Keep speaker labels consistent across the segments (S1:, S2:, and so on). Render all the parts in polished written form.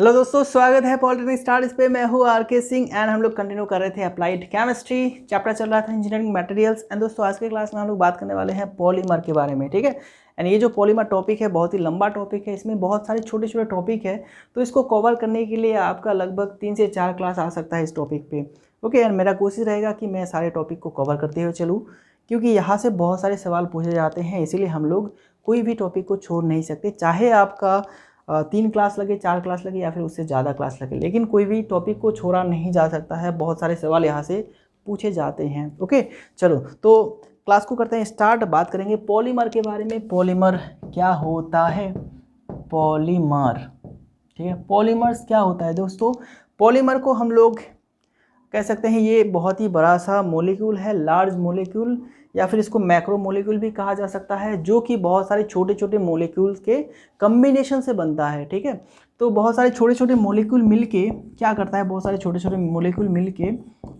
S1: Hello दोस्तों, स्वागत है पॉलिटेक्निक स्टार्स पे। मैं हूँ आर.के. सिंह एंड हम लोग कंटिन्यू कर रहे थे अप्लाइड केमिस्ट्री। चैप्टर चल रहा था इंजीनियरिंग मटेरियल्स। एंड दोस्तों आज के क्लास में हम लोग बात करने वाले हैं पॉलीमर के बारे में, ठीक है। एंड ये जो पॉलीमर टॉपिक है बहुत ही लंबा टॉपिक है, इसमें बहुत सारे छोटे छोटे टॉपिक है, तो इसको कवर करने के लिए आपका लगभग 3 से 4 क्लास आ सकता है इस टॉपिक पे। ओके, एंड मेरा कोशिश रहेगा कि मैं सारे टॉपिक को कवर करते हुए चलूँ, क्योंकि यहाँ से बहुत सारे सवाल पूछे जाते हैं, इसीलिए हम लोग कोई भी टॉपिक को छोड़ नहीं सकते, चाहे आपका 3 क्लास लगे, 4 क्लास लगे या फिर उससे ज़्यादा क्लास लगे, लेकिन कोई भी टॉपिक को छोड़ा नहीं जा सकता है। बहुत सारे सवाल यहाँ से पूछे जाते हैं। ओके, चलो तो क्लास को करते हैं स्टार्ट। बात करेंगे पॉलीमर के बारे में। पॉलीमर क्या होता है? पॉलीमर, ठीक है। पॉलीमर्स क्या होता है दोस्तों? पॉलीमर को हम लोग कह सकते हैं ये बहुत ही बड़ा सा मॉलिक्यूल है, लार्ज मॉलिक्यूल, या फिर इसको मैक्रो मॉलिक्यूल भी कहा जा सकता है, जो कि बहुत सारे छोटे छोटे मॉलिक्यूल्स के कम्बिनेशन से बनता है, ठीक है। तो बहुत सारे छोटे छोटे मॉलिक्यूल मिलके क्या करता है, बहुत सारे छोटे छोटे मॉलिक्यूल मिलके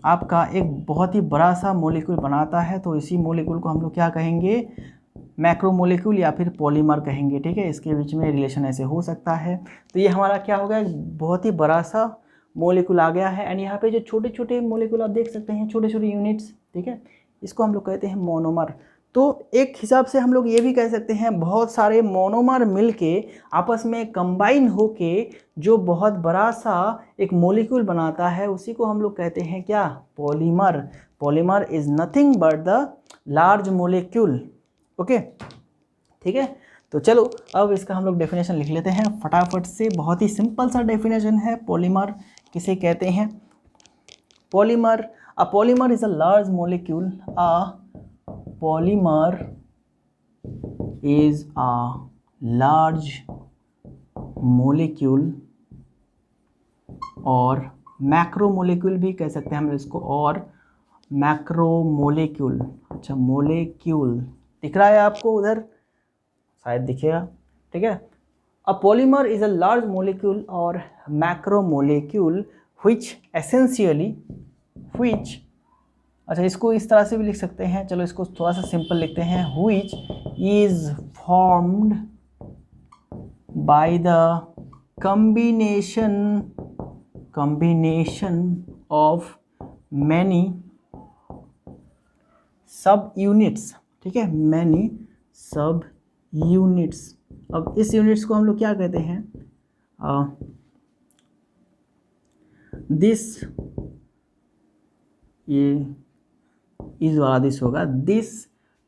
S1: आपका एक बहुत ही बड़ा सा मॉलिक्यूल बनाता है। तो इसी मॉलिक्यूल को हम लोग क्या कहेंगे? मैक्रो मॉलिक्यूल या फिर पॉलीमर कहेंगे, ठीक है। इसके बीच में रिलेशन ऐसे हो सकता है। तो ये हमारा क्या हो गया, बहुत ही बड़ा सा मॉलिक्यूल आ गया है। एंड यहाँ पे जो छोटे छोटे मॉलिक्यूल आप देख सकते हैं, छोटे छोटे यूनिट्स, ठीक है, इसको हम लोग कहते हैं मोनोमर। तो एक हिसाब से हम लोग ये भी कह सकते हैं बहुत सारे मोनोमर मिलके आपस में कंबाइन होके जो बहुत बड़ा सा एक मॉलिक्यूल बनाता है, उसी को हम लोग कहते हैं क्या? Polymer. Polymer is nothing but the large molecule. Okay, ठीक है। तो चलो अब इसका हम लोग डेफिनेशन लिख लेते हैं फटाफट से। बहुत ही सिंपल सा डेफिनेशन है। पॉलीमर किसे कहते हैं? Polymer, a polymer is a large molecule. A polymer is a large molecule, और मैक्रो मोलिक्यूल भी कह सकते हैं हम इसको, और मैक्रो मोलिक्यूल। अच्छा, मोलिक्यूल दिख रहा है आपको उधर, शायद दिखेगा, ठीक है। A polymer is a large molecule or macromolecule which essentially अच्छा इसको इस तरह से भी लिख सकते हैं। चलो इसको थोड़ा सा सिंपल लिखते हैं। which is formed by the combination of many सब यूनिट्स, ठीक है, many सब यूनिट्स। अब इस यूनिट्स को हम लोग क्या कहते हैं? दिस, ये इस वाला दिस होगा। This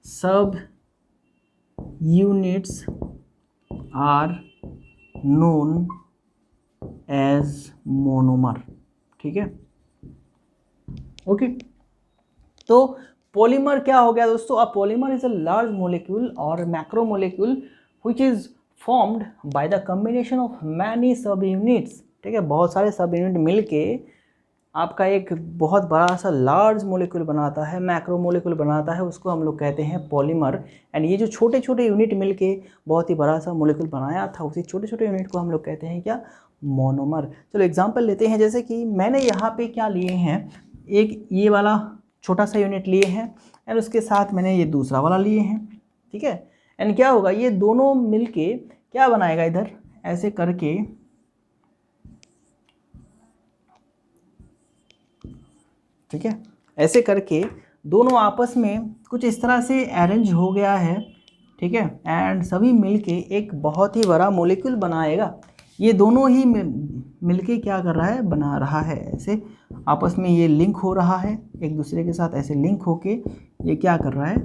S1: subunits are known as monomer, ठीक है। ओके, तो पॉलीमर क्या हो गया दोस्तों? A polymer is a large molecule और macromolecule which is formed by the combination of many subunits, ठीक है। बहुत सारे सब यूनिट मिलके आपका एक बहुत बड़ा सा लार्ज मोलिक्यूल बनाता है, मैक्रो मोलिक्यूल बनाता है, उसको हम लोग कहते हैं पॉलीमर। एंड ये जो छोटे छोटे यूनिट मिलके बहुत ही बड़ा सा मोलिक्यूल बनाया था, उसी छोटे छोटे यूनिट को हम लोग कहते हैं क्या? मोनोमर। चलो एग्जांपल लेते हैं, जैसे कि मैंने यहाँ पे क्या लिए हैं, एक ये वाला छोटा सा यूनिट लिए हैं, एंड उसके साथ मैंने ये दूसरा वाला लिए हैं, ठीक है। एंड क्या होगा, ये दोनों मिलके क्या बनाएगा, इधर ऐसे करके, ठीक है, ऐसे करके दोनों आपस में कुछ इस तरह से अरेंज हो गया है, ठीक है। एंड सभी मिलके एक बहुत ही बड़ा मॉलिक्यूल बनाएगा। ये दोनों ही मिलके क्या कर रहा है, बना रहा है, ऐसे आपस में ये लिंक हो रहा है एक दूसरे के साथ, ऐसे लिंक होके ये क्या कर रहा है,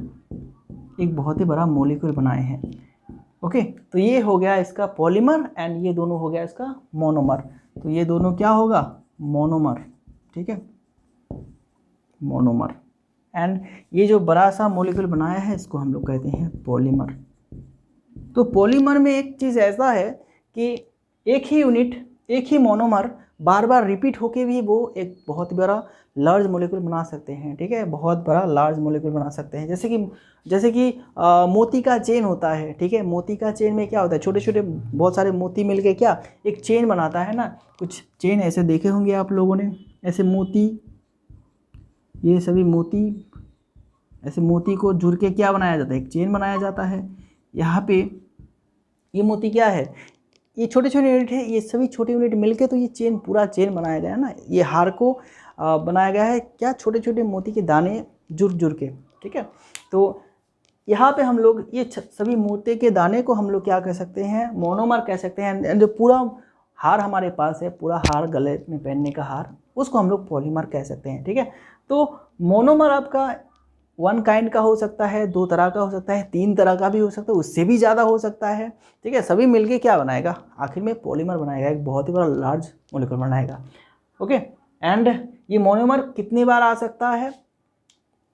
S1: एक बहुत ही बड़ा मॉलिक्यूल बनाए हैं। ओके, तो ये हो गया इसका पॉलीमर, एंड ये दोनों हो गया इसका मोनोमर। तो ये दोनों क्या होगा? मोनोमर, ठीक है, मोनोमर। एंड ये जो बड़ा सा मॉलिक्यूल बनाया है, इसको हम लोग कहते हैं पॉलीमर। तो पॉलीमर में एक चीज़ ऐसा है कि एक ही यूनिट, एक ही मोनोमर बार बार रिपीट होके भी वो एक बहुत बड़ा लार्ज मॉलिक्यूल बना सकते हैं, ठीक है, बहुत बड़ा लार्ज मॉलिक्यूल बना सकते हैं। जैसे कि मोती का चेन होता है, ठीक है। मोती का चेन में क्या होता है, छोटे छोटे बहुत सारे मोती मिलके क्या एक चेन बनाता है ना। कुछ चेन ऐसे देखे होंगे आप लोगों ने, ऐसे मोती, ये सभी मोती, ऐसे मोती को जुड़ के क्या बनाया जाता है, एक चेन बनाया जाता है। यहाँ पे ये मोती क्या है, ये छोटे छोटे यूनिट है, ये सभी छोटे यूनिट मिलके तो ये चेन, पूरा चेन बनाया गया है ना। ये हार को बनाया गया है क्या, छोटे छोटे मोती के दाने जुड़ जुड़ के, ठीक है। तो यहाँ पे हम लोग ये सभी मोती के दाने को हम लोग क्या कह सकते हैं, मोनोमर कह सकते हैं। जो पूरा हार हमारे पास है, पूरा हार गले में पहनने का हार, उसको हम लोग पॉलीमर कह सकते हैं, ठीक है। तो मोनोमर आपका वन काइंड का हो सकता है, 2 तरह का हो सकता है, 3 तरह का भी हो सकता है, उससे भी ज़्यादा हो सकता है, ठीक है। सभी मिलके क्या बनाएगा, आखिर में पॉलीमर बनाएगा, एक बहुत ही बड़ा लार्ज मॉलिक्यूल बनाएगा, ओके। एंड ये मोनोमर कितनी बार आ सकता है,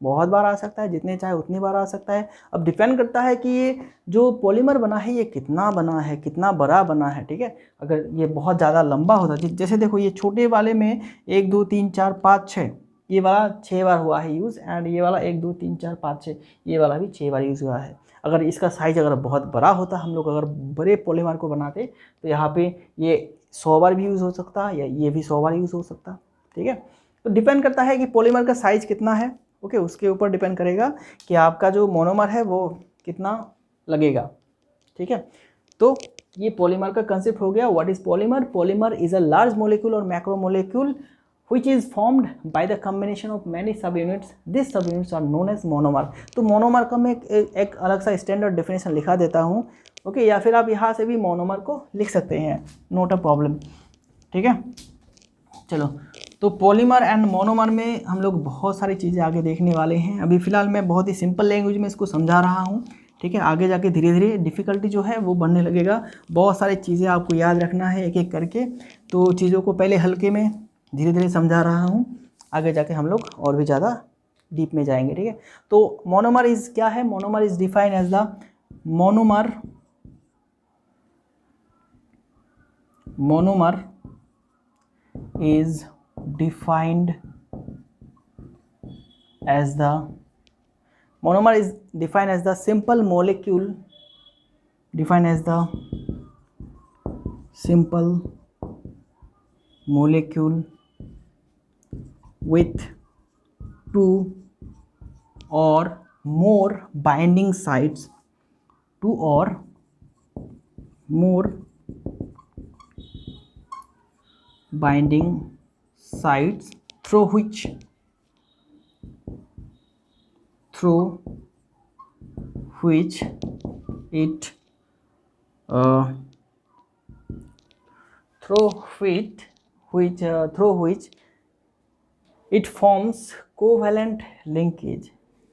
S1: बहुत बार आ सकता है, जितने चाहे उतनी बार आ सकता है। अब डिपेंड करता है कि ये जो पॉलीमर बना है ये कितना बना है, कितना बड़ा बना है, ठीक है। अगर ये बहुत ज़्यादा लंबा होता है, जैसे देखो ये छोटे वाले में 1 2 3 4 5 6, ये वाला 6 बार हुआ है यूज़, एंड ये वाला 1 2 3 4 5 6, ये वाला भी 6 बार यूज़ हुआ है। अगर इसका साइज़ अगर बहुत बड़ा होता, हम लोग अगर बड़े पॉलीमर को बनाते, तो यहाँ पे ये 100 बार भी यूज़ हो सकता, या ये भी 100 बार यूज़ हो सकता, ठीक है। तो डिपेंड करता है कि पॉलीमर का साइज़ कितना है, ओके, उसके ऊपर डिपेंड करेगा कि आपका जो मोनोमर है वो कितना लगेगा, ठीक है। तो ये पॉलीमर का कंसेप्ट हो गया। What is polymer? Polymer is a large molecule और macromolecule which is formed by the combination of many subunits. These subunits are known as monomer. तो मोनोमर का मैं एक अलग सा स्टैंडर्ड डेफिनेशन लिखा देता हूँ, ओके, या फिर आप यहाँ से भी मोनोमर को लिख सकते हैं, नोट अ प्रॉब्लम, ठीक है। चलो, तो पॉलीमर एंड मोनोमर में हम लोग बहुत सारी चीज़ें आगे देखने वाले हैं। अभी फ़िलहाल मैं बहुत ही सिंपल लैंग्वेज में इसको समझा रहा हूँ, ठीक है। आगे जाके धीरे धीरे डिफ़िकल्टी जो है वो बढ़ने लगेगा, बहुत सारी चीज़ें आपको याद रखना है एक एक करके। तो चीज़ों को पहले हल्के में धीरे धीरे समझा रहा हूँ, आगे जाके हम लोग और भी ज़्यादा डीप में जाएंगे, ठीक है। तो मोनोमर इज़ क्या है? Monomer is defined as the monomer is defined as the simple molecule with 2 or more binding sites, through which it forms covalent linkage.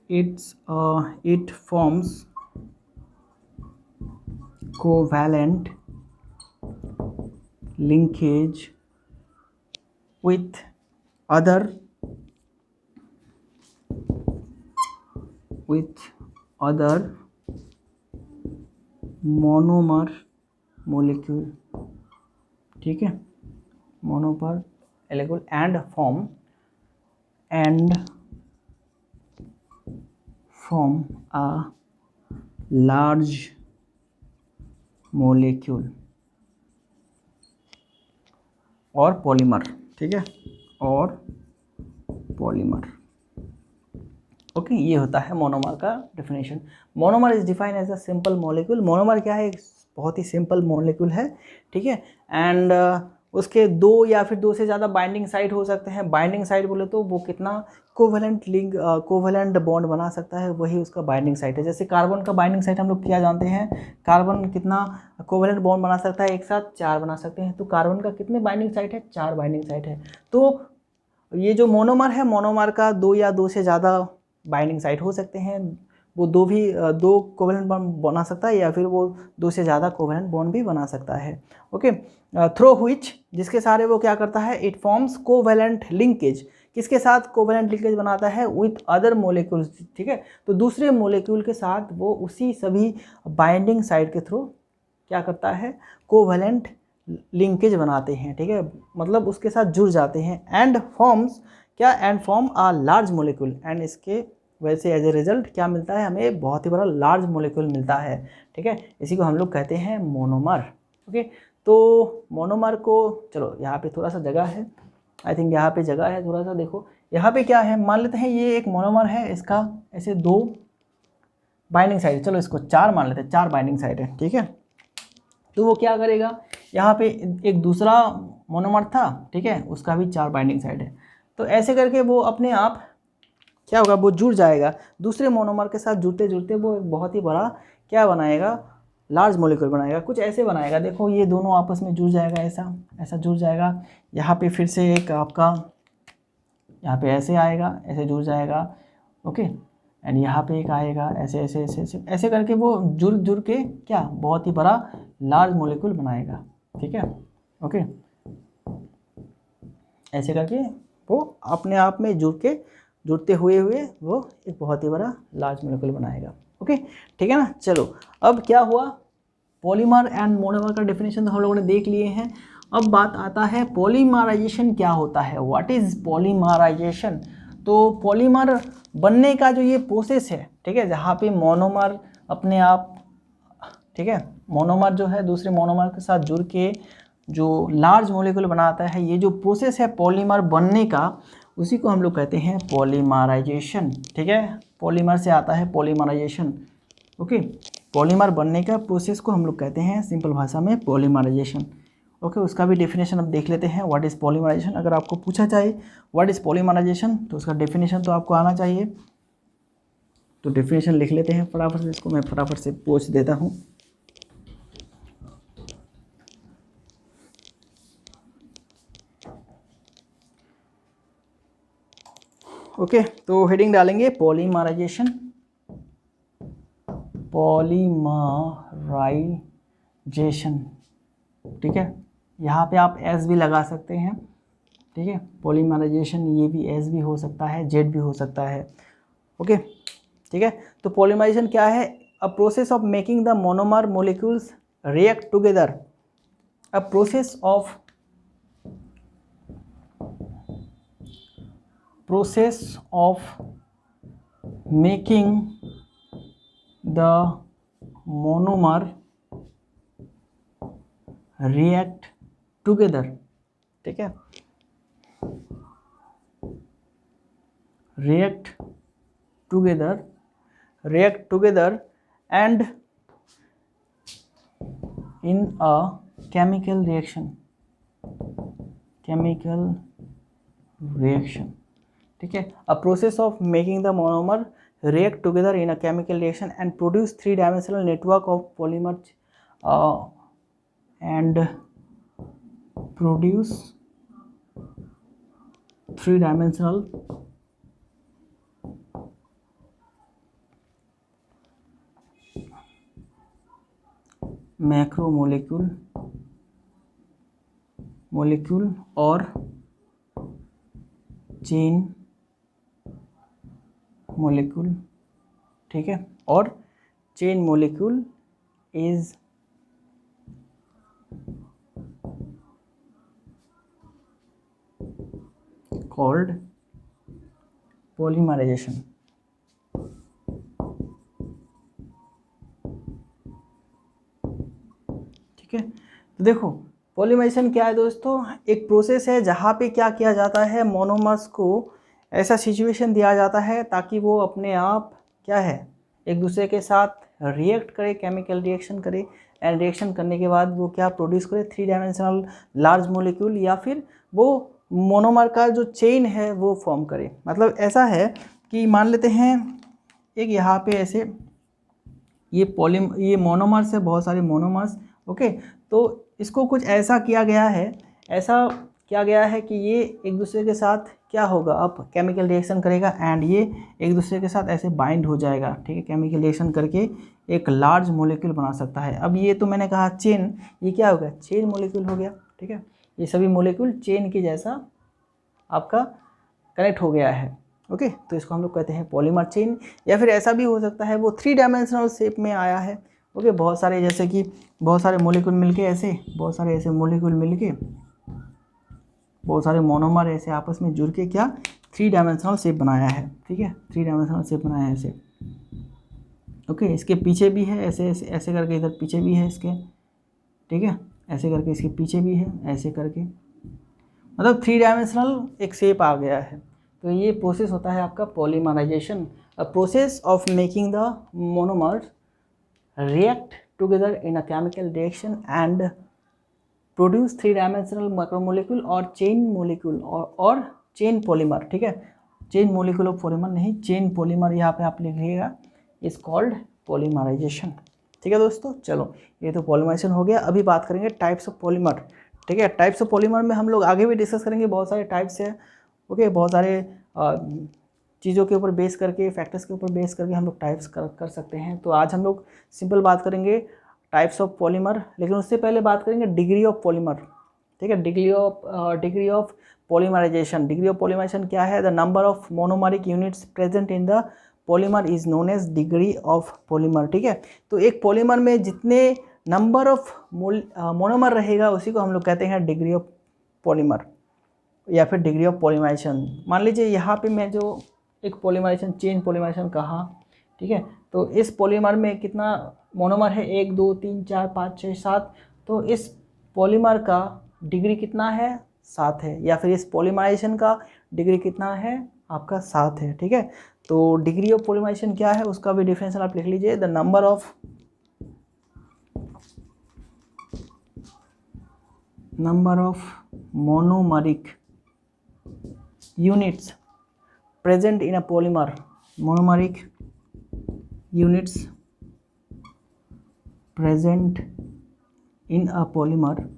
S1: It forms covalent linkage with other monomer molecule, ठीक है, monomer molecule and form a large molecule और polymer, ठीक है, और polymer, okay. ये होता है monomer का definition. Monomer is defined as a simple molecule. Monomer क्या है? एक बहुत ही सिंपल मॉलिक्यूल है, ठीक है। एंड उसके 2 या फिर 2 से ज़्यादा बाइंडिंग साइट हो सकते हैं। बाइंडिंग साइट बोले तो वो कितना कोवेलेंट बॉन्ड बना सकता है, वही उसका बाइंडिंग साइट है। जैसे कार्बन का बाइंडिंग साइट हम लोग क्या जानते हैं, कार्बन कितना कोवेलेंट बॉन्ड बना सकता है, एक साथ 4 बना सकते हैं। तो कार्बन का कितने बाइंडिंग साइट है? 4 बाइंडिंग साइट है। तो ये जो मोनोमर है, मोनोमर का 2 या 2 से ज़्यादा बाइंडिंग साइट हो सकते हैं। वो 2 कोवेलेंट बॉन्ड बना सकता है, या फिर वो 2 से ज़्यादा कोवेलेंट बॉन्ड भी बना सकता है, ओके। थ्रू व्हिच, जिसके सारे वो क्या करता है, इट फॉर्म्स कोवेलेंट लिंकेज। किसके साथ कोवेलेंट लिंकेज बनाता है? विथ अदर मोलिक्यूल्स, ठीक है। तो दूसरे मोलिक्यूल के साथ वो उसी सभी बाइंडिंग साइट के थ्रू क्या करता है, कोवेलेंट लिंकेज बनाते हैं, ठीक है, मतलब उसके साथ जुड़ जाते हैं। And form a large molecule, and इसके वैसे एज ए रिजल्ट क्या मिलता है, हमें बहुत ही बड़ा लार्ज मोलिक्यूल मिलता है, ठीक है। इसी को हम लोग कहते हैं मोनोमर, ओके। तो मोनोमर को, चलो यहाँ पे थोड़ा सा जगह है, आई थिंक यहाँ पे जगह है, थोड़ा सा देखो यहाँ पे क्या है। मान लेते हैं ये एक मोनोमर है, इसका ऐसे 2 बाइंडिंग साइड, चलो इसको 4 मान लेते हैं, 4 बाइंडिंग साइड है, ठीक है। तो वो क्या करेगा, यहाँ पे एक दूसरा मोनोमर था, ठीक है, उसका भी 4 बाइंडिंग साइड है। तो ऐसे करके वो अपने आप क्या होगा, वो जुड़ जाएगा दूसरे मोनोमर के साथ, जुड़ते जुड़ते वो एक बहुत ही बड़ा क्या बनाएगा, लार्ज मॉलिक्यूल बनाएगा, कुछ ऐसे बनाएगा। देखो ये दोनों आपस में जुड़ जाएगा, ऐसा ऐसा जुड़ जाएगा। यहाँ पे फिर से एक आपका यहाँ पे ऐसे आएगा, ऐसे जुड़ जाएगा, ओके, एंड यहाँ पे एक आएगा, ऐसे ऐसे ऐसे ऐसे ऐसे करके वो जुड़ जुड़ के क्या बहुत ही बड़ा लार्ज मॉलिक्यूल बनाएगा, ठीक है, ओके। ऐसे करके वो अपने आप में जुड़ते हुए वो एक बहुत ही बड़ा लार्ज मॉलिक्यूल बनाएगा, ओके, ठीक है ना। चलो अब क्या हुआ, पॉलीमर एंड मोनोमर का डेफिनेशन तो हम लोगों ने देख लिए हैं। अब बात आता है पॉलीमराइजेशन क्या होता है, व्हाट इज़ पॉलीमराइजेशन। तो पॉलीमर बनने का जो ये प्रोसेस है, ठीक है, जहाँ पे मोनोमर अपने आप, ठीक है, मोनोमर जो है दूसरे मोनोमर के साथ जुड़ के जो लार्ज मॉलिक्यूल बनाता है, ये जो प्रोसेस है पॉलीमर बनने का, उसी को हम लोग कहते हैं पॉलीमराइजेशन, ठीक है। पॉलीमर से आता है पॉलीमराइजेशन, ओके। पॉलीमर बनने का प्रोसेस को हम लोग कहते हैं सिंपल भाषा में पॉलीमराइजेशन, ओके। उसका भी डेफिनेशन अब देख लेते हैं, व्हाट इज़ पॉलीमराइजेशन। अगर आपको पूछा जाए व्हाट इज़ पॉलीमराइजेशन तो उसका डेफिनेशन तो आपको आना चाहिए। तो डेफिनेशन लिख लेते हैं फटाफट से, इसको मैं फटाफट से पूछ देता हूँ। ओके, तो हेडिंग डालेंगे पॉलीमराइजेशन, पॉलीमराइजेशन, ठीक है। यहाँ पे आप एस भी लगा सकते हैं, ठीक है, पॉलीमराइजेशन, ये भी एस भी हो सकता है, जेड भी हो सकता है, ओके, ठीक है। तो पॉलीमराइजेशन क्या है, अ process of making the monomer molecules react together, a process of making the monomer react together, ठीक है, react together and in a chemical reaction, ठीक है, a process of making the monomer react together in a chemical reaction and produce 3-dimensional network of polymers and produce 3-dimensional macromolecule और chain molecule, ठीक है, और chain molecule is called polymerization, ठीक है। तो देखो पॉलीमराइजेशन क्या है दोस्तों, एक प्रोसेस है जहाँ पे क्या किया जाता है, मोनोमर्स को ऐसा सिचुएशन दिया जाता है ताकि वो अपने आप क्या है एक दूसरे के साथ रिएक्ट करे, केमिकल रिएक्शन करे, एंड रिएक्शन करने के बाद वो क्या प्रोड्यूस करे, 3-डायमेंशनल लार्ज मॉलिक्यूल, या फिर वो मोनोमर का जो चेन है वो फॉर्म करे। मतलब ऐसा है कि मान लेते हैं एक यहाँ पे ऐसे ये मोनोमर्स है, बहुत सारे मोनोमर्स, ओके। तो इसको कुछ ऐसा किया गया है कि ये एक दूसरे के साथ क्या होगा, अब केमिकल रिएक्शन करेगा एंड ये एक दूसरे के साथ ऐसे बाइंड हो जाएगा, ठीक है, केमिकल रिएक्शन करके एक लार्ज मॉलिक्यूल बना सकता है। अब ये तो मैंने कहा चेन, ये क्या हो गया, चेन मॉलिक्यूल हो गया, ठीक है। ये सभी मॉलिक्यूल चेन के जैसा आपका कनेक्ट हो गया है, ओके। तो इसको हम लोग कहते हैं पॉलीमर चेन। या फिर ऐसा भी हो सकता है वो 3-डायमेंशनल शेप में आया है, ओके। बहुत सारे जैसे कि बहुत सारे मॉलिक्यूल मिलके ऐसे, बहुत सारे ऐसे मॉलिक्यूल मिलके, बहुत सारे मोनोमर ऐसे आपस में जुड़ के क्या 3-डायमेंशनल शेप बनाया है, ठीक है, 3-डायमेंशनल शेप बनाया है ऐसे, ओके। इसके पीछे भी है ऐसे ऐसे ऐसे करके, इधर पीछे भी है इसके, ठीक है, ऐसे करके इसके पीछे भी है ऐसे करके, मतलब 3-डायमेंशनल एक शेप आ गया है। तो ये प्रोसेस होता है आपका polymerization, a process of making the monomer react together in a chemical reaction and produce 3 dimensional macromolecule और चेन मोलिक्यूल और चेन पॉलीमर, ठीक है, चेन मोलिक्यूल ऑफ पॉलीमर नहीं, चेन पॉलीमर यहाँ पे आप लिखिएगा, इज कॉल्ड पॉलीमराइजेशन। ठीक है दोस्तों, चलो ये तो पॉलीमराइजेशन हो गया। अभी बात करेंगे टाइप्स ऑफ पॉलीमर। ठीक है, टाइप्स ऑफ पॉलीमर में हम लोग आगे भी डिस्कस करेंगे, बहुत सारे टाइप्स है। ओके, बहुत सारे चीज़ों के ऊपर बेस करके, फैक्टर्स के ऊपर बेस करके हम लोग टाइप्स कर सकते हैं। तो आज हम लोग सिंपल बात करेंगे टाइप्स ऑफ पॉलीमर, लेकिन उससे पहले बात करेंगे डिग्री ऑफ पॉलीमर। ठीक है, degree of polymerisation. Degree of polymerisation क्या है? The number of monomeric units present in the polymer is known as degree of polymer. ठीक है, तो एक पॉलीमर में जितने नंबर ऑफ मोनोमर रहेगा उसी को हम लोग कहते हैं डिग्री ऑफ पॉलीमर या फिर डिग्री ऑफ पॉलीमराइजेशन। मान लीजिए यहाँ पे मैं जो एक पॉलीमराइजेशन, चेन पॉलीमराइजेशन कहा, ठीक है, तो इस पॉलीमर में कितना मोनोमर है? 1 2 3 4 5 6 7। तो इस पॉलीमर का डिग्री कितना है? 7 है। या फिर इस पॉलीमराइजेशन का डिग्री कितना है? आपका 7 है। ठीक है, तो डिग्री ऑफ पॉलीमराइजेशन क्या है उसका भी डिफरेंशियल आप लिख लीजिए, the number of monomeric units present in a polymer, monomeric units present in a polymer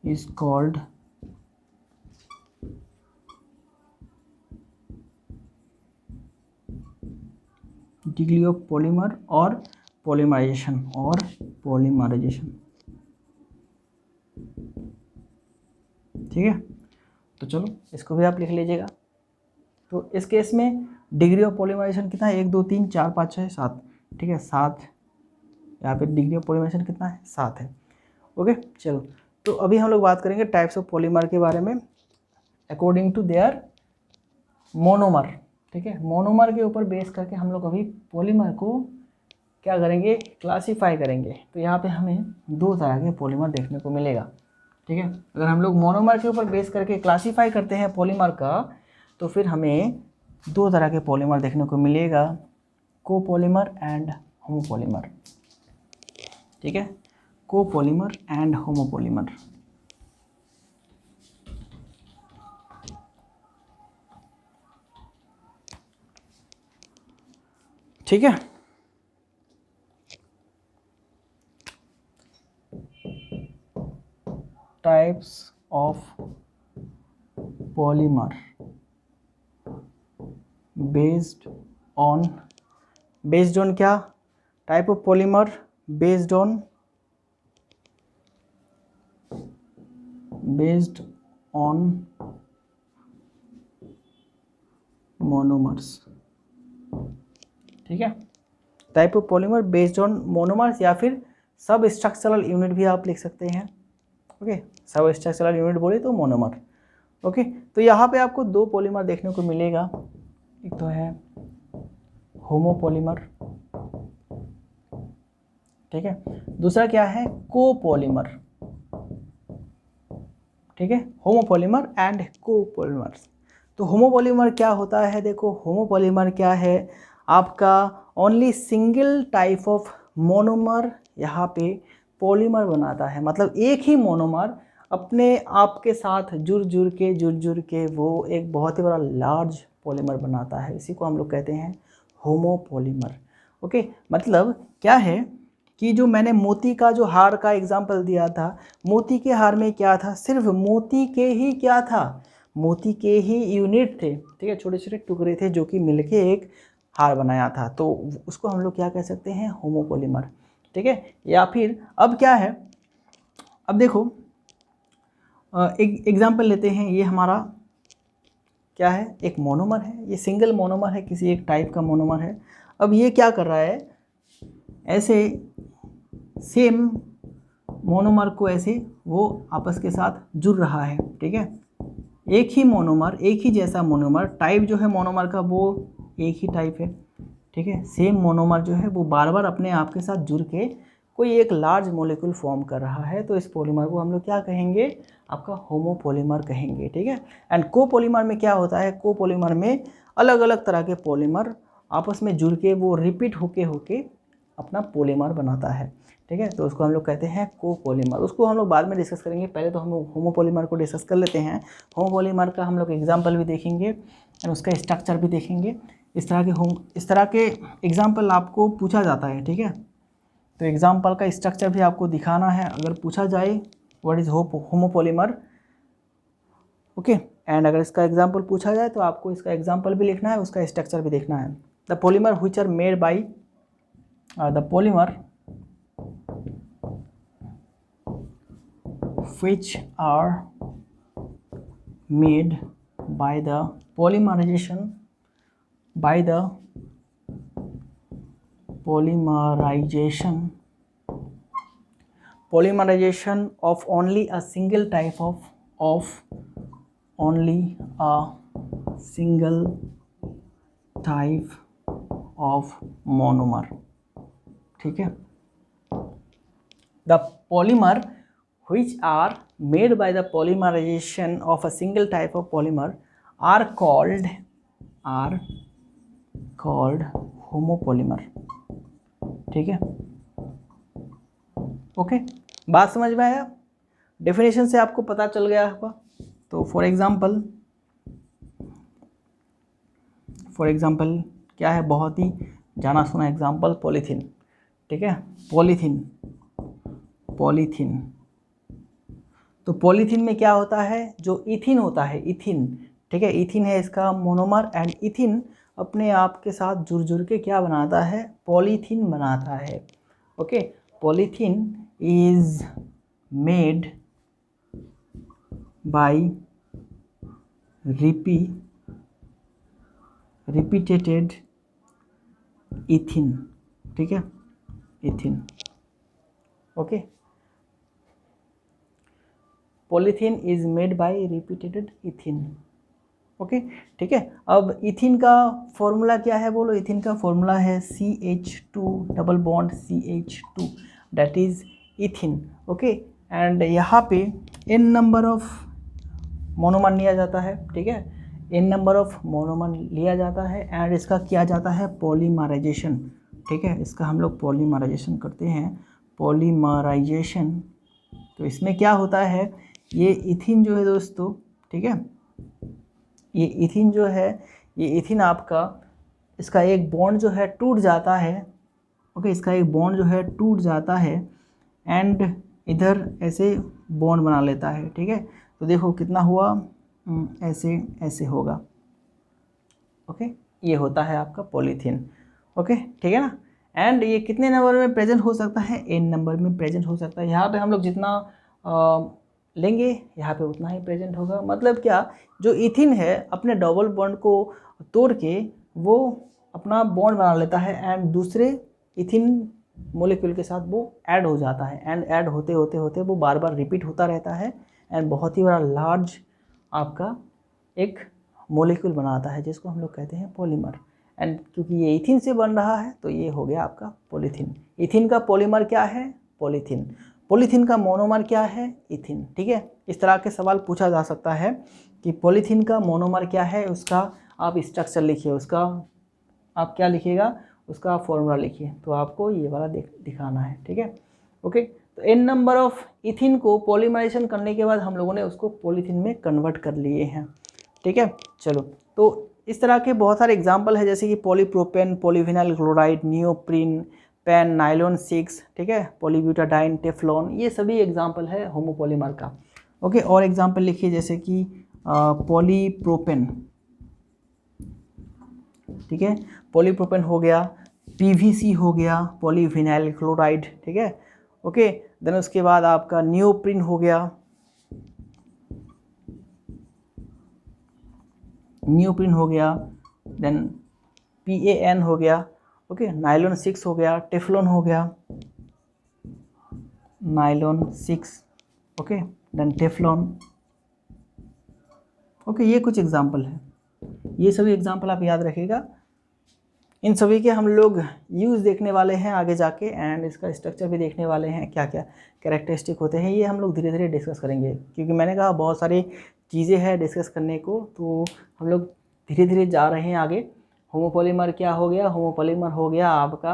S1: is called degree of polymer और polymerization। ठीक है, तो चलो इसको भी आप लिख लीजिएगा। तो इस केस में डिग्री ऑफ पॉलीमराइजेशन कितना है? 1 2 3 4 5 6 7। ठीक है, 7। यहाँ पे डिग्री ऑफ पॉलीमराइजेशन कितना है? 7 है। ओके, चलो तो अभी हम लोग बात करेंगे टाइप्स ऑफ पॉलीमर के बारे में अकॉर्डिंग टू देयर मोनोमर। ठीक है, मोनोमर के ऊपर बेस करके हम लोग अभी पॉलीमर को क्या करेंगे? क्लासीफाई करेंगे। तो यहाँ पे हमें 2 तरह के पॉलीमर देखने को मिलेगा। ठीक है, अगर हम लोग मोनोमर के ऊपर बेस करके क्लासीफाई करते हैं पॉलीमर का, तो फिर हमें 2 तरह के पॉलीमर देखने को मिलेगा, कोपॉलीमर एंड होमोपॉलीमर। ठीक है, कोपॉलीमर एंड होमोपॉलीमर। ठीक है, types of polymer based on क्या? Type of polymer based on monomers. ठीक है, type of polymer based on monomers या फिर सब स्ट्रक्चरल यूनिट भी आप लिख सकते हैं। ओके, सब स्ट्रक्चरल यूनिट बोले तो मोनोमर। ओके, तो यहाँ पे आपको 2 पॉलीमर देखने को मिलेगा, एक तो है होमोपॉलीमर, ठीक है, दूसरा क्या है? कोपॉलीमर। ठीक है, होमोपॉलीमर एंड कोपॉलीमर्स। तो होमोपॉलीमर क्या होता है? देखो, होमोपॉलीमर क्या है? आपका only single type of monomer यहाँ पे पॉलीमर बनाता है। मतलब एक ही मोनोमर अपने आप के साथ जुड़ जुड़ के वो एक बहुत ही बड़ा लार्ज पॉलीमर बनाता है। इसी को हम लोग कहते हैं होमोपॉलीमर। ओके, मतलब क्या है कि जो मैंने मोती का जो हार का एग्जाम्पल दिया था, मोती के हार में क्या था? सिर्फ मोती के ही क्या था? मोती के ही यूनिट थे। ठीक है, छोटे छोटे टुकड़े थे जो कि मिलके एक हार बनाया था। तो उसको हम लोग क्या कह सकते हैं? होमोपॉलीमर। ठीक है, या फिर अब क्या है? अब देखो, एक एग्जाम्पल लेते हैं। ये हमारा क्या है? एक मोनोमर है, ये सिंगल मोनोमर है, किसी एक टाइप का मोनोमर है। अब ये क्या कर रहा है? ऐसे सेम मोनोमर को ऐसे वो आपस के साथ जुड़ रहा है। ठीक है, एक ही मोनोमर, एक ही जैसा मोनोमर, टाइप जो है मोनोमर का वो एक ही टाइप है। ठीक है, सेम मोनोमर जो है वो बार बार अपने आप के साथ जुड़ के कोई एक लार्ज मॉलिक्यूल फॉर्म कर रहा है। तो इस पॉलीमर को हम लोग क्या कहेंगे? आपका होमोपॉलीमर कहेंगे। ठीक है, एंड कोपॉलीमर में क्या होता है? कोपॉलीमर में अलग अलग तरह के पॉलीमर आपस में जुड़ के वो रिपीट होके अपना पॉलीमर बनाता है, ठीक है। तो उसको हम लोग कहते हैं कोपॉलीमर। उसको हम लोग बाद में डिस्कस करेंगे, पहले तो हम लोग होमोपॉलीमर को डिस्कस कर लेते हैं। होमोपॉलीमर का हम लोग एग्जाम्पल भी देखेंगे और उसका स्ट्रक्चर भी देखेंगे। इस तरह के एग्जाम्पल आपको पूछा जाता है, ठीक है। तो एग्जाम्पल का स्ट्रक्चर भी आपको दिखाना है अगर पूछा जाए what is homopolymer, okay. And अगर इसका एग्जाम्पल पूछा जाए तो आपको इसका एग्जाम्पल भी लिखना है, उसका स्ट्रक्चर भी देखना है। The polymer which are made by the polymer which are made by the polymerization of only a single type of monomer, ठीक है। The polymer which are made by the polymerization of a single type of polymer are called homopolymer, ठीक है। Okay, बात समझ में आया? Definition से आपको पता चल गया होगा। तो फॉर एग्जांपल क्या है, बहुत ही जाना सुना एग्जांपल पॉलीथीन, ठीक है। पॉलीथीन तो पॉलीथीन में क्या होता है, जो इथिन होता है, इथिन, ठीक है। इथिन है इसका मोनोमर एंड इथिन अपने आप के साथ जुड़ के क्या बनाता है, पॉलीथीन बनाता है, okay. Polythene is made by repeated इथिन, ठीक है, इथिन, okay. Polythene is made by repeated इथिन, okay, ठीक है। अब इथिन का फॉर्मूला क्या है बोलो? इथिन का फॉर्मूला है CH2 double bond CH2, that is इथिन, okay. And यहाँ पे n नंबर ऑफ मोनोमर लिया जाता है, ठीक है। n नंबर ऑफ मोनोमर लिया जाता है एंड इसका किया जाता है पॉलीमराइजेशन, ठीक है। इसका हम लोग पॉलीमराइजेशन करते हैं, पॉलीमराइजेशन। तो इसमें क्या होता है, ये इथिन जो है दोस्तों, ठीक है, ये इथिन जो है, ये इथिन आपका, इसका एक बॉन्ड जो है टूट जाता है, ओके। इसका एक बॉन्ड जो है टूट जाता है एंड इधर ऐसे बॉन्ड बना लेता है, ठीक है। तो देखो कितना हुआ, ऐसे होगा, ओके। ये होता है आपका पॉलीथीन, ओके, ठीक है ना। एंड ये कितने नंबर में प्रेजेंट हो सकता है, n नंबर में प्रेजेंट हो सकता है। यहाँ पे हम लोग जितना लेंगे यहाँ पे उतना ही प्रेजेंट होगा। मतलब क्या, जो इथिन है अपने डबल बॉन्ड को तोड़ के वो अपना बॉन्ड बना लेता है एंड दूसरे इथिन मोलिक्यूल के साथ वो ऐड हो जाता है एंड ऐड होते होते वो बार बार रिपीट होता रहता है एंड बहुत ही बड़ा लार्ज आपका एक मोलिक्यूल बनाता है जिसको हम लोग कहते हैं पॉलीमर। एंड क्योंकि ये इथिन से बन रहा है तो ये हो गया आपका पॉलीथीन। इथिन का पॉलीमर क्या है, पॉलीथीन। पॉलीथीन का मोनोमर क्या है, इथिन, ठीक है। इस तरह के सवाल पूछा जा सकता है कि पॉलीथीन का मोनोमर क्या है, उसका आप स्ट्रक्चर लिखिए, उसका आप क्या लिखिएगा, उसका फॉर्मूला लिखिए। तो आपको ये वाला दिखाना है, ठीक है, ओके। तो n नंबर ऑफ इथिन को पॉलीमराइजेशन करने के बाद हम लोगों ने उसको पॉलीथीन में कन्वर्ट कर लिए हैं, ठीक है। चलो, तो इस तरह के बहुत सारे एग्जाम्पल है जैसे कि polypropene, polyvinyl chloride, neoprene, pen, nylon 6, ठीक है, पॉलीब्यूटाडाइन, टेफ्लॉन, ये सभी एग्जाम्पल है होमोपॉलीमर का, ओके। और एग्जाम्पल लिखिए जैसे कि पॉलीप्रोपेन, ठीक है, पॉलीप्रोपेन हो गया, PVC हो गया, पॉलीविनाइल क्लोराइड, ठीक है, ओके। देन उसके बाद आपका नियोप्रीन हो गया, देन PAN हो गया, ओके, नाइलॉन 6 हो गया, टेफ्लॉन हो गया, nylon 6, okay, then Teflon, okay. ये कुछ एग्जाम्पल है, ये सभी एग्जाम्पल आप याद रखिएगा। इन सभी के हम लोग यूज़ देखने वाले हैं आगे जाके एंड इसका स्ट्रक्चर भी देखने वाले हैं, क्या क्या कैरेक्टरिस्टिक होते हैं, ये हम लोग धीरे धीरे डिस्कस करेंगे क्योंकि मैंने कहा बहुत सारी चीज़ें हैं डिस्कस करने को, तो हम लोग धीरे धीरे जा रहे हैं आगे। होमोपॉलीमर क्या हो गया, होमोपॉलीमर हो गया आपका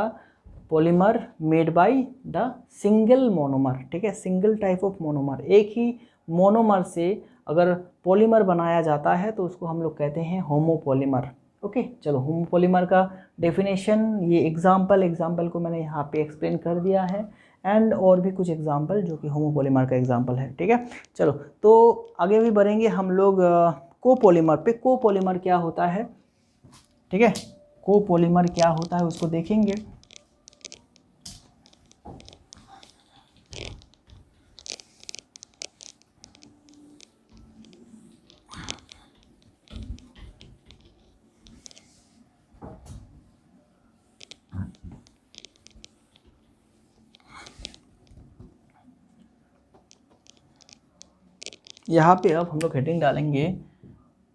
S1: polymer made by the single monomer, ठीक है, सिंगल टाइप ऑफ मोनोमर। एक ही मोनोमर से अगर पॉलीमर बनाया जाता है तो उसको हम लोग कहते हैं होमोपॉलीमर। ओके, चलो होमोपॉलीमर का डेफिनेशन, ये एग्जाम्पल को मैंने यहाँ पे एक्सप्लेन कर दिया है, एंड और भी कुछ एग्जाम्पल जो कि होमोपॉलीमर का एग्जाम्पल है, ठीक है। चलो तो आगे भी बढ़ेंगे हम लोग कोपॉलीमर पे। कोपॉलीमर क्या होता है, ठीक है, कोपॉलीमर क्या होता है उसको देखेंगे। यहाँ पे अब हम लोग हेडिंग डालेंगे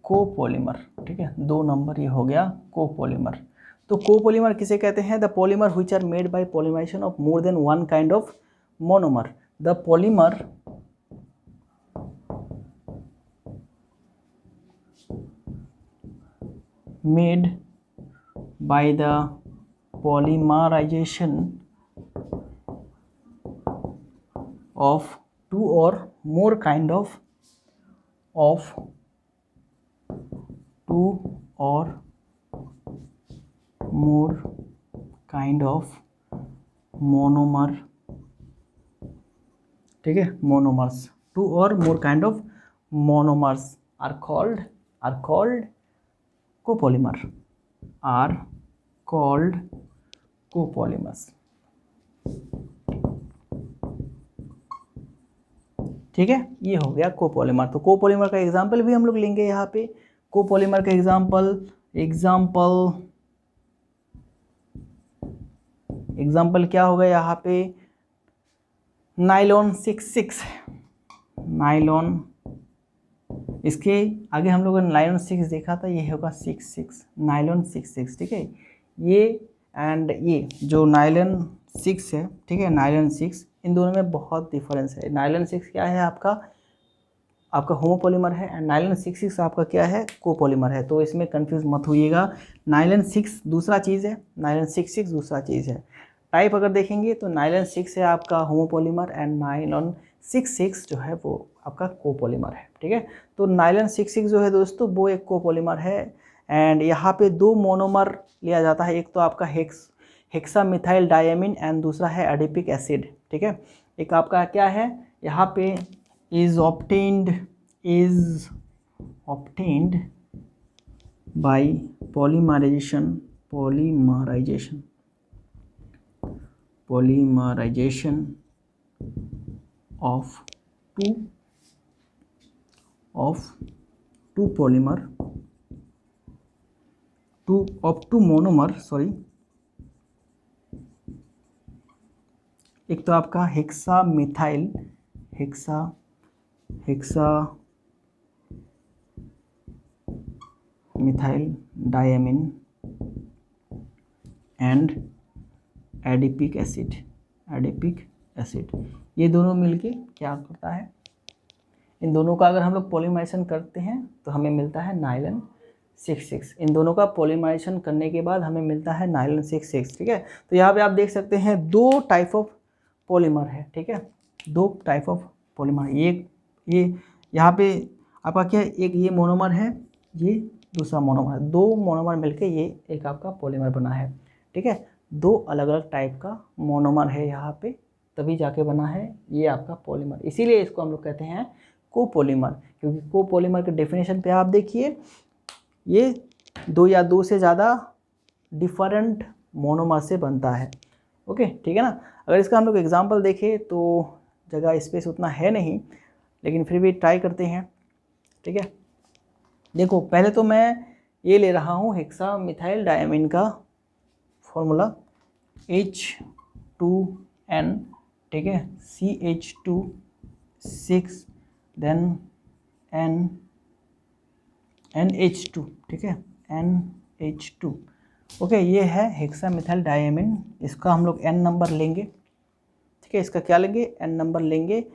S1: कोपॉलीमर, ठीक है, 2 नंबर ये हो गया कोपॉलीमर। तो कोपॉलीमर किसे कहते हैं, the polymer which are made by polymerization of more than one kind of monomer. The polymer made by the polymerization of 2 or more kind of 2 or more kind of monomer, ठीक है, monomers, 2 or more kind of monomers are called copolymer, are called copolymers, ठीक है। ये हो गया copolymer. तो copolymer का example भी हम लोग लेंगे यहाँ पे। कोपॉलीमर का एग्जाम्पल क्या होगा यहाँ पे, नाइलॉन 66, नाइलॉन, इसके आगे हम लोगों ने नाइलॉन 6 देखा था, ये होगा 66, नाइलॉन 66, ठीक है। ये एंड ये जो नाइलॉन 6 है, ठीक है, नाइलॉन 6, इन दोनों में बहुत डिफरेंस है। नाइलॉन 6 क्या है आपका होमोपॉलीमर है, एंड नाइलॉन 66 आपका क्या है, कोपॉलीमर है। तो इसमें कंफ्यूज मत होइएगा, नाइलॉन 6 दूसरा चीज़ है, नाइलॉन 66 दूसरा चीज़ है। टाइप अगर देखेंगे तो नाइलॉन 6 है आपका होमोपॉलीमर, एंड नाइलॉन 66 जो है वो आपका कोपॉलीमर है, ठीक है। तो नाइलॉन 66 जो है दोस्तों वो एक कोपॉलीमर है, एंड यहाँ पे 2 मोनोमर लिया जाता है, एक तो आपका हेक्सामिथाइल डायमीन एंड दूसरा है एडिपिक एसिड, ठीक है। एक आपका क्या है यहाँ पे, is obtained by polymerization of two monomer, sorry, एक तो आपका hexamethyl diamine and adipic acid, ये दोनों मिलके क्या करता है, इन दोनों का अगर हम लोग पॉलीमराइजेशन करते हैं तो हमें मिलता है नाइलॉन 66। इन दोनों का पॉलीमराइजेशन करने के बाद हमें मिलता है नाइलॉन 66, ठीक है। तो यहाँ पे आप देख सकते हैं 2 टाइप ऑफ पॉलीमर है, ठीक है, 2 टाइप ऑफ पॉलीमर। ये यहाँ पे आपका क्या है, एक ये मोनोमर है, ये दूसरा मोनोमर है, 2 मोनोमर मिलके ये एक आपका पॉलीमर बना है, ठीक है। 2 अलग अलग टाइप का मोनोमर है यहाँ पे, तभी जाके बना है ये आपका पॉलीमर। इसीलिए इसको हम लोग कहते हैं कोपॉलीमर, क्योंकि कोपॉलीमर के डेफिनेशन पे आप देखिए, ये 2 या 2 से ज़्यादा डिफरेंट मोनोमर से बनता है। ओके, ठीक है ना। अगर इसका हम लोग एग्जांपल देखें तो जगह स्पेस उतना है नहीं, लेकिन फिर भी ट्राई करते हैं, ठीक है। देखो पहले तो मैं ये ले रहा हूँ हेक्सामिथाइल डायमीन का फॉर्मूला H2N, ठीक है, CH2 6 देन NH2, ठीक है, NH2। ओके, ये है हेक्सामिथाइल डायमीन, इसका हम लोग N नंबर लेंगे, ठीक है, इसका क्या लेंगे, N नंबर लेंगे।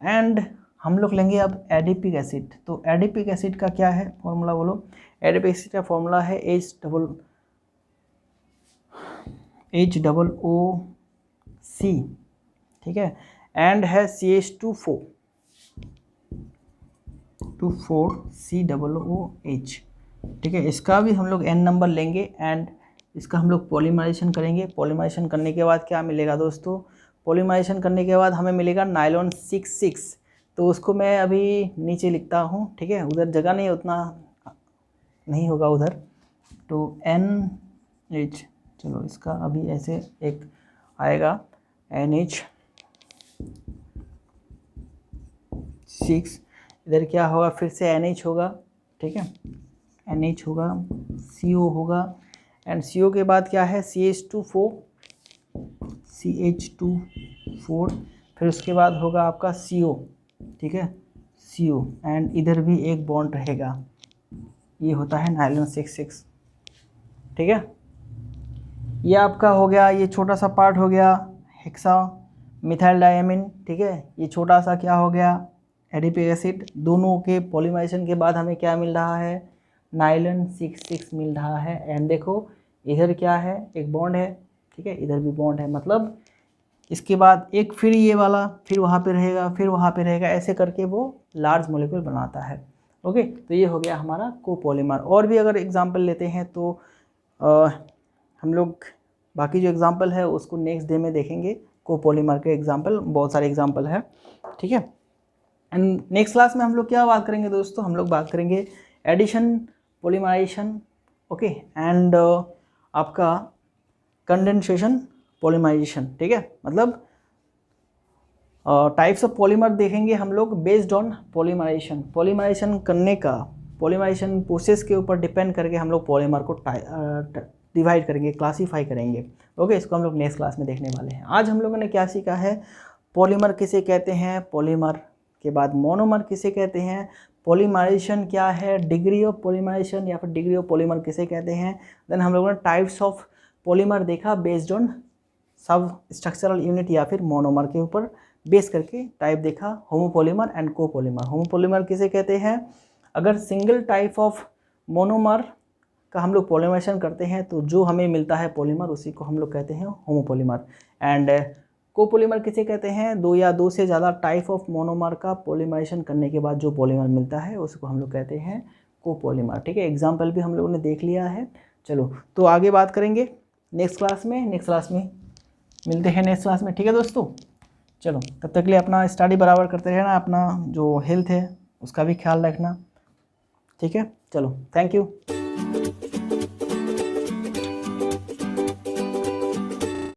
S1: एंड हम लोग लेंगे अब एडिपिक एसिड। तो एडिपिक एसिड का क्या है फॉर्मूला बोलो, एडिपिक एसिड का फॉर्मूला है HOOC, ठीक है, एंड है CH2 COOH, ठीक है। इसका भी हम लोग n नंबर लेंगे एंड इसका हम लोग पॉलीमराइजेशन करेंगे। पॉलीमराइजेशन करने के बाद क्या मिलेगा दोस्तों, पॉलीमराइजेशन करने के बाद हमें मिलेगा नायलॉन 6,6। तो उसको मैं अभी नीचे लिखता हूँ, ठीक है, उधर जगह नहीं, उतना नहीं होगा उधर, तो NH, चलो इसका अभी ऐसे एक आएगा NH6, इधर क्या होगा, फिर से NH होगा, ठीक है, NH होगा, CO होगा, एंड CO के बाद क्या है CH2 फिर उसके बाद होगा आपका CO, ठीक है, CO, एंड इधर भी एक बॉन्ड रहेगा, ये होता है नायलॉन 6,6, ठीक है। ये आपका हो गया, ये छोटा सा पार्ट हो गया हेक्सा मिथाइल डायमीन, ठीक है। ये छोटा सा क्या हो गया, एडिपिक एसिड। दोनों के पॉलीमराइजेशन के बाद हमें क्या मिल रहा है, नायलॉन 6,6 मिल रहा है। एंड देखो इधर क्या है, एक बॉन्ड है, ठीक है, इधर भी बॉन्ड है, मतलब इसके बाद एक फिर ये वाला, फिर वहाँ पे रहेगा, फिर वहाँ पे रहेगा, ऐसे करके वो लार्ज मॉलिक्यूल बनाता है। ओके, तो ये हो गया हमारा कोपॉलीमर। और भी अगर एग्जांपल लेते हैं तो हम लोग बाकी जो एग्जांपल है उसको नेक्स्ट डे में देखेंगे। कोपॉलीमर के एग्जांपल, बहुत सारे एग्जांपल है, ठीक है। एंड नेक्स्ट क्लास में हम लोग क्या बात करेंगे दोस्तों, हम लोग बात करेंगे एडिशन, पॉलीमराइजेशन, ओके, एंड आपका कंडेंसेशन, पॉलीमराइजेशन, ठीक है। मतलब टाइप्स ऑफ पॉलीमर देखेंगे हम लोग बेस्ड ऑन पॉलीमराइजेशन। पॉलीमराइजेशन करने का, पॉलीमराइजेशन प्रोसेस के ऊपर डिपेंड करके हम लोग पॉलीमर को डिवाइड करेंगे, क्लासीफाई करेंगे। ओके, इसको हम लोग नेक्स्ट क्लास में देखने वाले हैं। आज हम लोगों ने क्या सीखा है, पॉलीमर किसे कहते हैं, पॉलीमर के बाद मोनोमर किसे कहते हैं, पॉलीमराइजेशन क्या है, डिग्री ऑफ पॉलीमराइजेशन या फिर डिग्री ऑफ पॉलीमर किसे कहते हैं। देन हम लोगों ने टाइप्स ऑफ पॉलीमर देखा बेस्ड ऑन सब स्ट्रक्चरल यूनिट या फिर मोनोमर के ऊपर बेस करके टाइप देखा, होमोपॉलीमर एंड कोपॉलीमर। होमोपॉलीमर किसे कहते हैं, अगर सिंगल टाइप ऑफ मोनोमर का हम लोग पॉलीमराइजेशन करते हैं तो जो हमें मिलता है पॉलीमर उसी को हम लोग कहते हैं होमोपॉलीमर। एंड कोपॉलीमर किसे कहते हैं, दो या दो से ज़्यादा टाइप ऑफ मोनोमर का पॉलीमराइजेशन करने के बाद जो पॉलीमर मिलता है उसको हम लोग कहते हैं कोपॉलीमर, ठीक है। एग्जाम्पल भी हम लोगों ने देख लिया है। चलो, तो आगे बात करेंगे नेक्स्ट क्लास में। मिलते हैं नेक्स्ट क्लास में, ठीक है दोस्तों। चलो, तब तक के लिए अपना स्टडी बराबर करते रहना, अपना जो हेल्थ है उसका भी ख्याल रखना, ठीक है। चलो, थैंक यू।